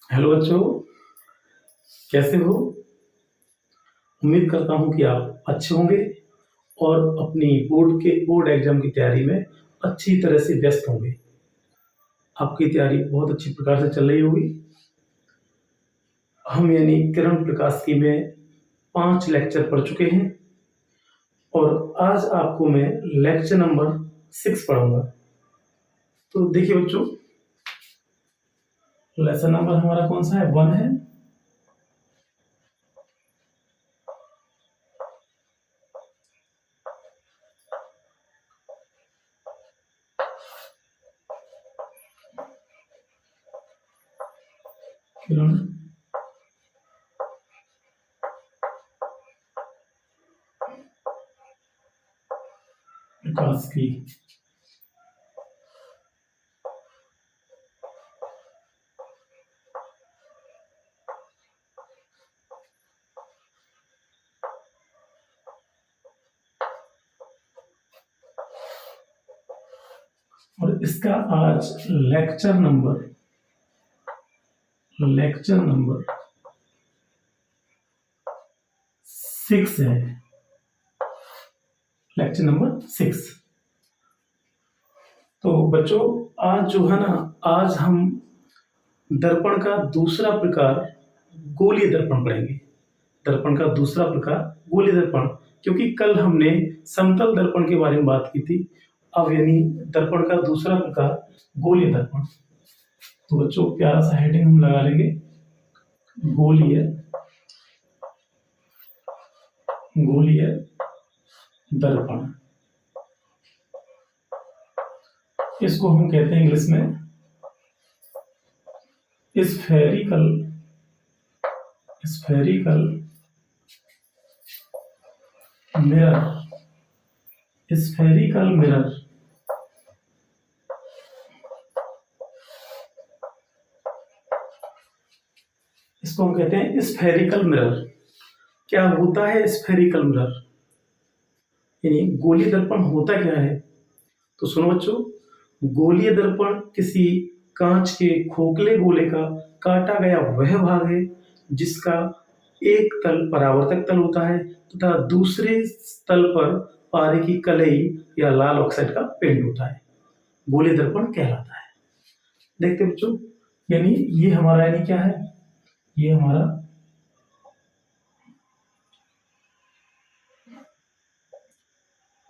Hello बच्चों, कैसे हो? उम्मीद करता हूँ कि आप अच्छे होंगे और अपनी बोर्ड एग्जाम की तैयारी में अच्छी तरह से व्यस्त होंगे। आपकी तैयारी बहुत अच्छी प्रकार से चल रही होगी। हम यानी किरण प्रकाश की में 5 लेक्चर पढ़ चुके हैं और आज आपको मैं लेक्चर नंबर 6 पढ़ाऊंगा। तो देखिए बच्चों, लेसन नंबर हमारा कौन सा है? 1 है। किरण प्रकाश की और इसका आज लेक्चर नंबर 6 है। Lecture number 6। तो बच्चों, आज जो है ना, आज हम दर्पण का दूसरा प्रकार गोलीय दर्पण पढ़ेंगे। दर्पण का दूसरा प्रकार गोलीय दर्पण, क्योंकि कल हमने समतल दर्पण के बारे में बात की थी। अब यानी दर्पण का दूसरा प्रकार गोलीय दर्पण। तो बच्चों, प्यारा सा हेडिंग हम लगा लेंगे, गोलीय दर्पण। इसको हम कहते हैं इंग्लिश में स्फेरिकल मिरर। Spherical mirror. इसको हम कहते हैं स्फेरिकल मिरर। क्या होता है स्फेरिकल मिरर? यानी गोलीय दर्पण होता क्या है? तो सुनो बच्चों, गोलीय दर्पण किसी कांच के खोखले गोले का काटा गया वह भाग है जिसका एक तल परावर्तक तल होता है तथा दूसरे तल पर पारे की कलई या लाल ऑक्साइड का पेंट होता है। गोलीय दर्पण कहलाता है। देखते बच्चों, यानी ये हमारा यानी क्या है? ये हमारा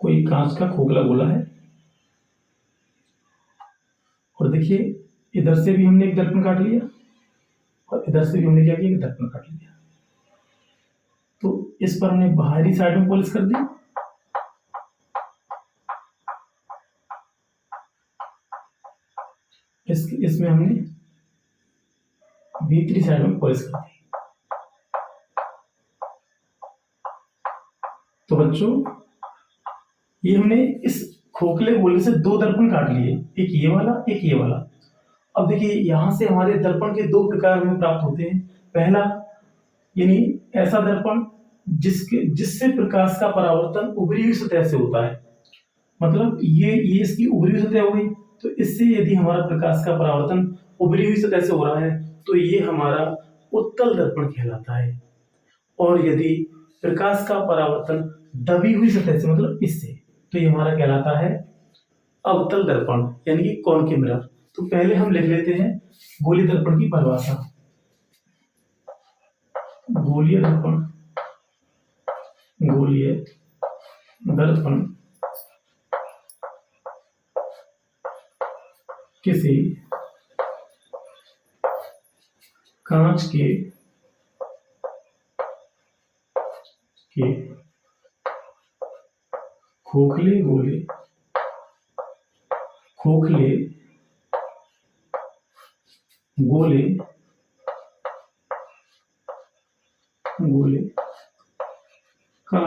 कोई कांच का खोखला गोला है और देखिए, इधर से भी हमने एक दर्पण काट लिया और इधर से भी हमने क्या किया, एक दर्पण काट लिया। तो इस पर हमने बाहरी साइड में पॉलिश कर दी, इसमें हमने भीतरी साइड में पॉलिश कर दी। तो बच्चों, ये हमने इस खोखले गोले से 2 दर्पण काट लिए, एक ये वाला, एक ये वाला। अब देखिए, यहां से हमारे दर्पण के 2 प्रकार हमें प्राप्त होते हैं। पहला यानी ऐसा दर्पण जिससे प्रकाश का परावर्तन उभरी हुई सतह से होता है। मतलब ये इसकी उभरी हुई सतह हो गई, तो इससे यदि हमारा प्रकाश का परावर्तन उभरी हुई सतह से हो रहा है तो ये हमारा उत्तल दर्पण कहलाता है। और यदि प्रकाश का परावर्तन दबी हुई सतह से, मतलब इससे, तो ये हमारा कहलाता है अवतल दर्पण, यानी कि कॉनकेव मिरर। तो पहले हम लिख लेते हैं गोलीय दर्पण की परिभाषा। गोलीय दर्पण किसी कांच के खोखले गोले का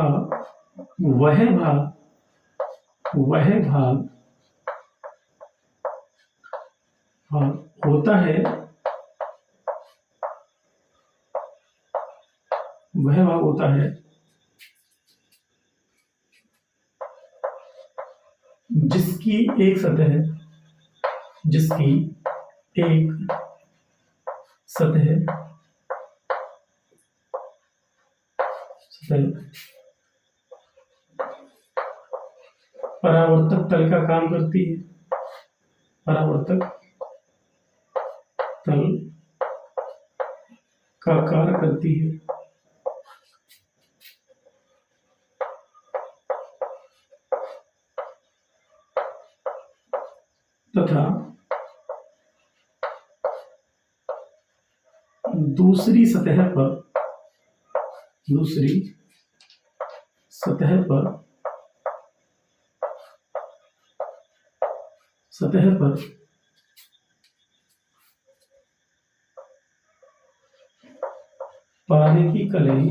वह भाग होता है, जिसकी एक सतह सतह परावर्तक तल का काम करती है, परावर्तक तल का कार्य करती है। तथा दूसरी सतह पर पारे की कलई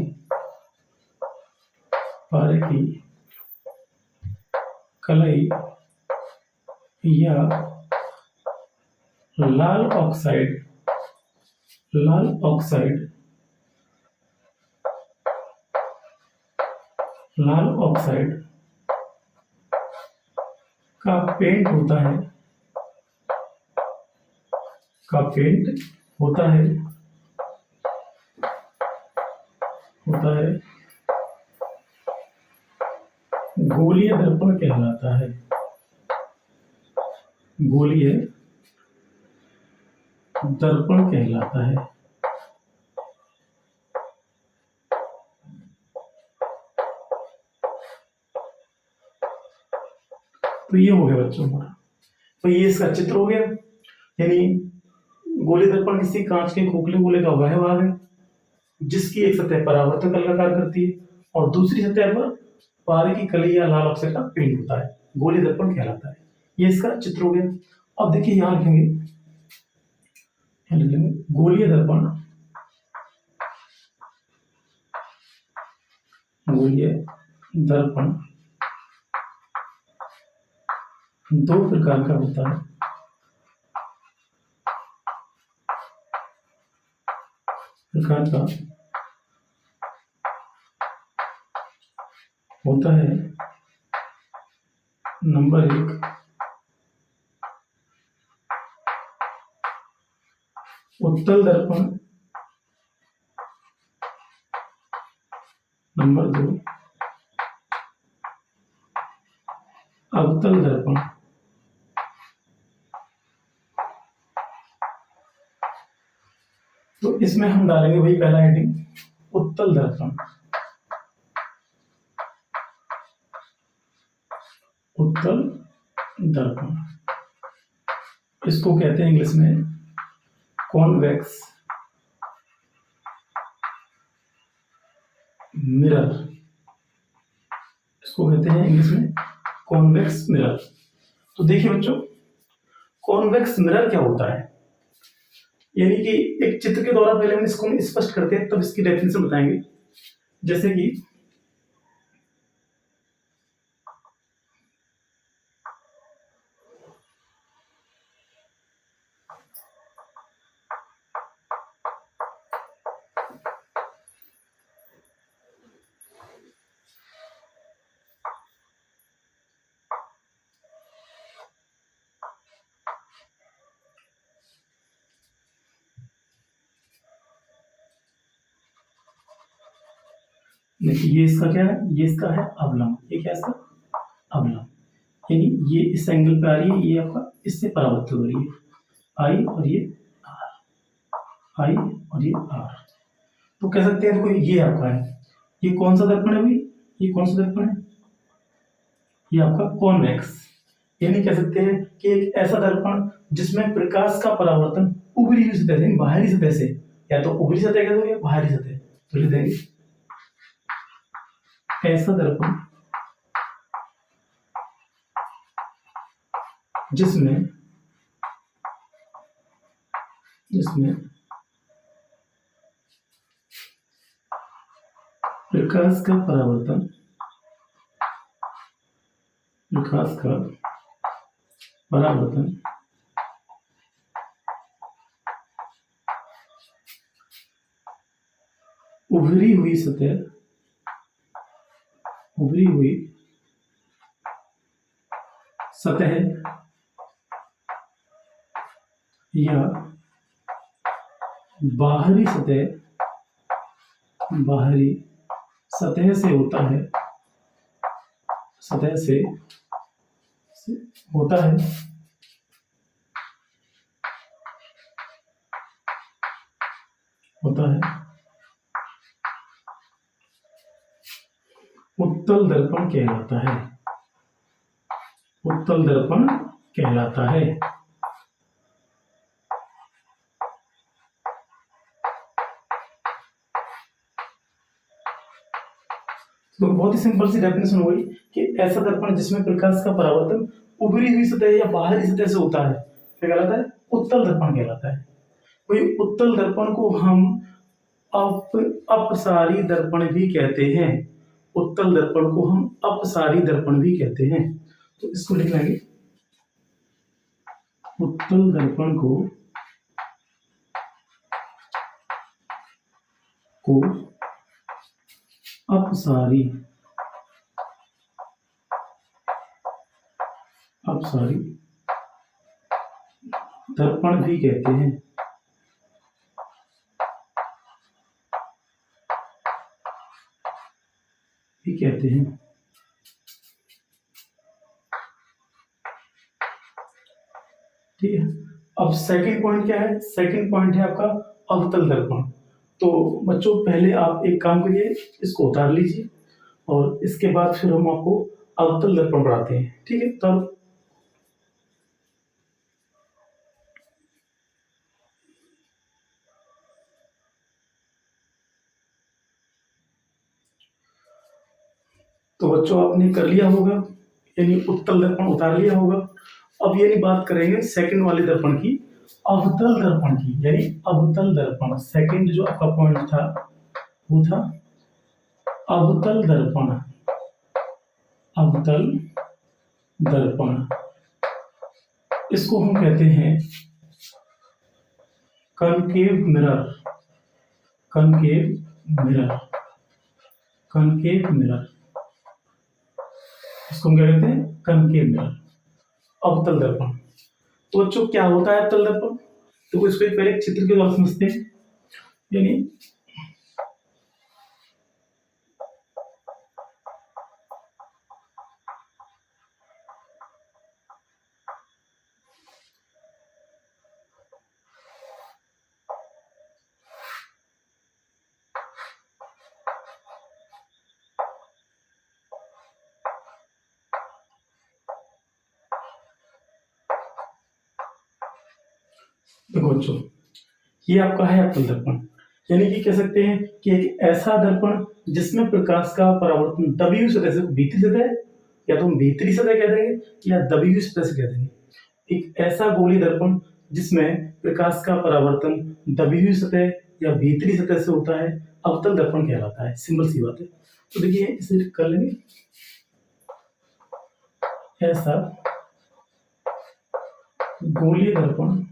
या लाल ऑक्साइड का पेंट होता है गोलीय दर्पण कहलाता है। गोलीय दर्पण कहलाता है। तो ये हो गया बच्चों हमारा, तो ये इसका चित्र हो गया। यानी गोलीय दर्पण किसी कांच के खोखले गोले का वह भाग है जिसकी एक सतह परावर्तक तल का कार्य करती है और दूसरी सतह पर पारे की कली या लाल ऑक्साइड का पेंट होता है, गोलीय दर्पण कहलाता है। ये इसका चित्र हो गया। अब देखिए यहाँ लिखेंगे गोलीय दर्पण दो प्रकार का होता है। नंबर 1 उत्तल दर्पण, नंबर 2 अवतल दर्पण। तो इसमें हम डालेंगे वही पहला हेडिंग उत्तल दर्पण। इसको कहते हैं इंग्लिश में कॉन्वेक्स मिरर। इसको कहते हैं इंग्लिश में कॉन्वेक्स मिरर। तो देखिए बच्चों, कॉन्वेक्स मिरर क्या होता है, यानी कि एक चित्र के द्वारा पहले हम इसको स्पष्ट करते हैं तब इसकी डेफिनेशन बताएंगे। जैसे कि देखिए ये इसका क्या है, ये इसका है अवलंब। ये क्या है इसका अवलंब, यानी ये इस एंगल पे आ रही है, ये आपका इससे परावर्तित हो रही है, आई और ये आर। तो कह सकते हैं देखो ये आपका है, ये कौन सा दर्पण है भाई, ये कौन सा दर्पण है, ये आपका कॉन्वेक्स। यानी कह सकते हैं कि एक ऐसा दर्पण जिसमें प्रकाश का परावर्तन ऊपरी सतह से बाहरी सतह से, या तो ऊपरी सतह कह दो या बाहरी सतह, तो लिख देंगे ऐसा दर्पण जिसमें प्रकाश का परावर्तन उभरी हुई सतह या बाहरी सतह से होता है, सतह से होता है उत्तल दर्पण कहलाता है। उत्तल दर्पण कहलाता है। तो बहुत ही सिंपल सी डेफिनेशन हो गई कि ऐसा दर्पण जिसमें प्रकाश का परावर्तन उभरी हुई सतह या बाहरी सतह से होता है क्या कहलाता है? उत्तल दर्पण कहलाता है। वही उत्तल दर्पण को हम अपसारी दर्पण भी कहते हैं। उत्तल दर्पण को हम अपसारी दर्पण भी कहते हैं। तो इसको लिख लेंगे, उत्तल दर्पण को अपसारी दर्पण भी कहते हैं। ठीक है। अब सेकंड पॉइंट क्या है? सेकंड पॉइंट है आपका अवतल दर्पण। तो बच्चों पहले आप एक काम करिए, इसको उतार लीजिए और इसके बाद फिर हम आपको अवतल दर्पण पढ़ाते हैं। ठीक है। तब तो बच्चों आपने कर लिया होगा, यानी उत्तल दर्पण उतार लिया होगा। अब यानी बात करेंगे सेकंड वाले दर्पण की, अवतल दर्पण की, यानी अवतल दर्पण। सेकंड जो आपका पॉइंट था वो था अवतल दर्पण। अवतल दर्पण इसको हम कहते हैं concave mirror. Concave mirror, concave mirror, इसको हम क्या कहते हैं? कनकेव मिरर, अवतल दर्पण। तो बच्चों क्या होता है अवतल दर्पण? तो इसको एक पहले एक चित्र के द्वारा समझते हैं। यानी देखो बच्चों, ये आपका है अवतल दर्पण। यानी कि कह सकते हैं कि एक ऐसा दर्पण जिसमें प्रकाश का परावर्तन दबी हुई सतह से, भीतरी सतह या तो हम भीतरी सतह कह देंगे या दबी हुई सतह से कह देंगे। एक ऐसा गोलीय दर्पण जिसमें प्रकाश का परावर्तन दबी हुई सतह या भीतरी सतह से होता है, अवतल दर्पण कहलाता है। सिंपल सी बात है। तो देखिए इसे कर लेंगे, ऐसा गोलीय दर्पण,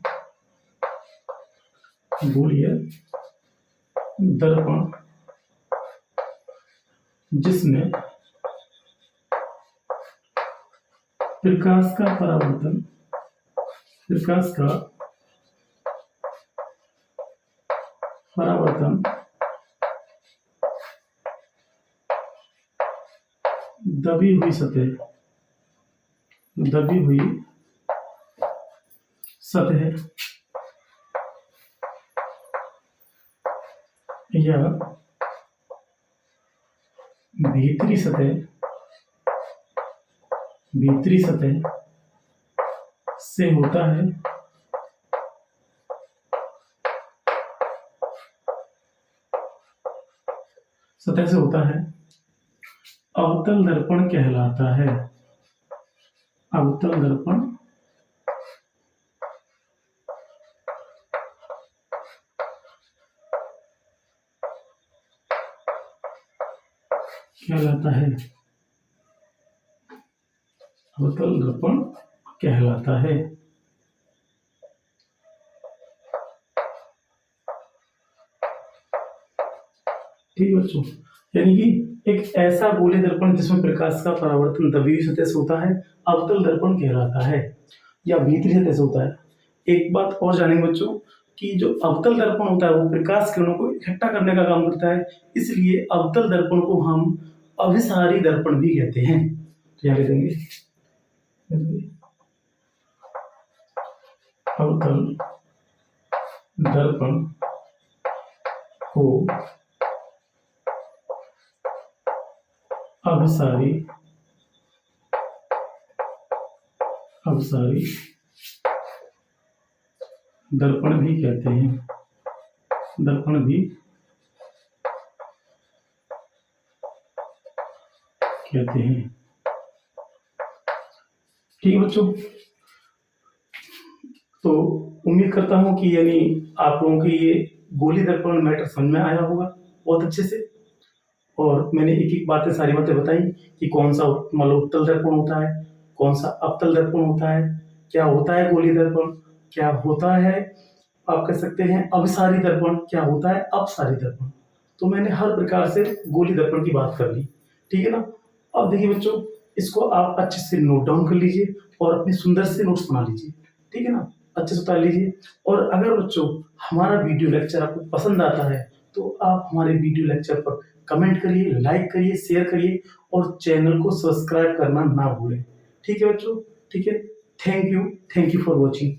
गोलीय दर्पण जिसमें प्रकाश का परावर्तन, प्रकाश का परावर्तन दबी हुई सतह, दबी हुई सतह या भीतरी सतह, भीतरी सतह से होता है, सतह से होता है, अवतल दर्पण कहलाता है। अवतल दर्पण कहलाता है, अवतल दर्पण कहलाता है। ठीक बच्चों, यानी कि एक ऐसा गोलीय दर्पण जिसमें प्रकाश का परावर्तन दबी हुई सतह से होता है, अवतल दर्पण कहलाता है या भीतरी सतह से होता है। एक बात और जानेंगे बच्चों, कि जो अवतल दर्पण होता है वो प्रकाश किरणों को इकट्ठा करने का काम करता है, इसलिए अवतल दर्पण को हम अभिसारी दर्पण भी कहते हैं। तो यहाँ लिखेंगे अवतल दर्पण को अभिसारी दर्पण भी कहते हैं, दर्पण भी कहते हैं। ठीक है बच्चों, तो उम्मीद करता हूं कि यानी आप लोगों के ये गोली दर्पण मैटर समझ में आया होगा बहुत अच्छे से। और मैंने एक एक बातें सारी बातें बताई कि कौन सा मतलब उत्तल दर्पण होता है, कौन सा अवतल दर्पण होता है, क्या होता है गोली दर्पण, क्या होता है आप कह सकते हैं अभिसारी दर्पण, क्या होता है अपसारी दर्पण। तो मैंने हर प्रकार से गोली दर्पण की बात कर ली, ठीक है ना। अब देखिए बच्चों, इसको आप अच्छे से नोट डाउन कर लीजिए और अपने सुंदर से नोट्स बना लीजिए, ठीक है ना, अच्छे से उतार लीजिए। और अगर बच्चों हमारा वीडियो लेक्चर आपको पसंद आता है तो आप हमारे वीडियो लेक्चर पर कमेंट करिए, लाइक करिए, शेयर करिए और चैनल को सब्सक्राइब करना ना भूलें। ठीक है बच्चों, ठीक है। Thank you for watching.